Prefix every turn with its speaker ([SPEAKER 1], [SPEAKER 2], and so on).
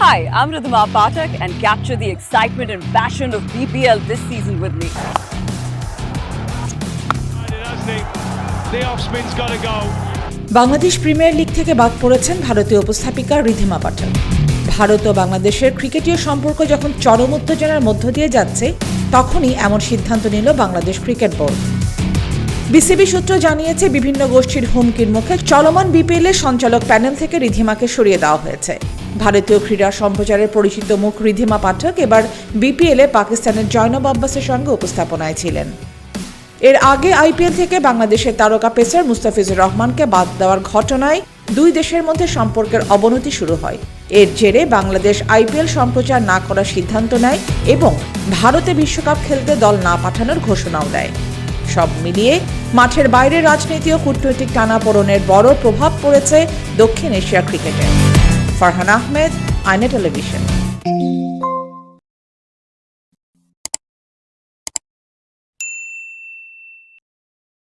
[SPEAKER 1] Hi, I'm Ridhima Pathak and capture the excitement and passion of BPL this season with me.
[SPEAKER 2] The off-spin's got to go.
[SPEAKER 3] Bangladesh premier league থেকে বাদ পড়েছেন ভারতীয় উপস্থাপিকা রিধিমা পাঠক। ভারত ও বাংলাদেশের ক্রিকেটীয় সম্পর্ক যখন চরম উত্তেজনার মধ্য দিয়ে যাচ্ছে, তখনই এমন সিদ্ধান্ত নিল বাংলাদেশ ক্রিকেট বোর্ড। বিসিবি সূত্র জানিয়েছে, বিভিন্ন গোষ্ঠীর হুমকির মুখে চলমান বিপিএল এর সঞ্চালক প্যানেল থেকে রিধিমাকে সরিয়ে দেওয়া হয়েছে। ভারতীয় ক্রীড়া সম্প্রচারের পরিচিত মুখ রিধিমা পাঠক এবার বিপিএল এ পাকিস্তানের জয়নব আব্বাসের সঙ্গে উপস্থাপনায় ছিলেন। এর আগে আইপিএল থেকে বাংলাদেশের তারকা পেসার মুস্তাফিজুর রহমানকে বাদ দেওয়ার ঘটনায় দুই দেশের মধ্যে সম্পর্কের অবনতি শুরু হয়। এর জেরে বাংলাদেশ আইপিএল সম্প্রচার না করার সিদ্ধান্ত নেয় এবং ভারতে বিশ্বকাপ খেলতে দল না পাঠানোর ঘোষণাও দেয়। সব মিলিয়ে মাঠের বাইরে রাজনীতি ও কূটনৈতিক টানাপোড়েনের বড় প্রভাব পড়েছে দক্ষিণ এশিয়ার ক্রিকেটে। ফারহান আহমেদ, আয়না টেলিভিশন।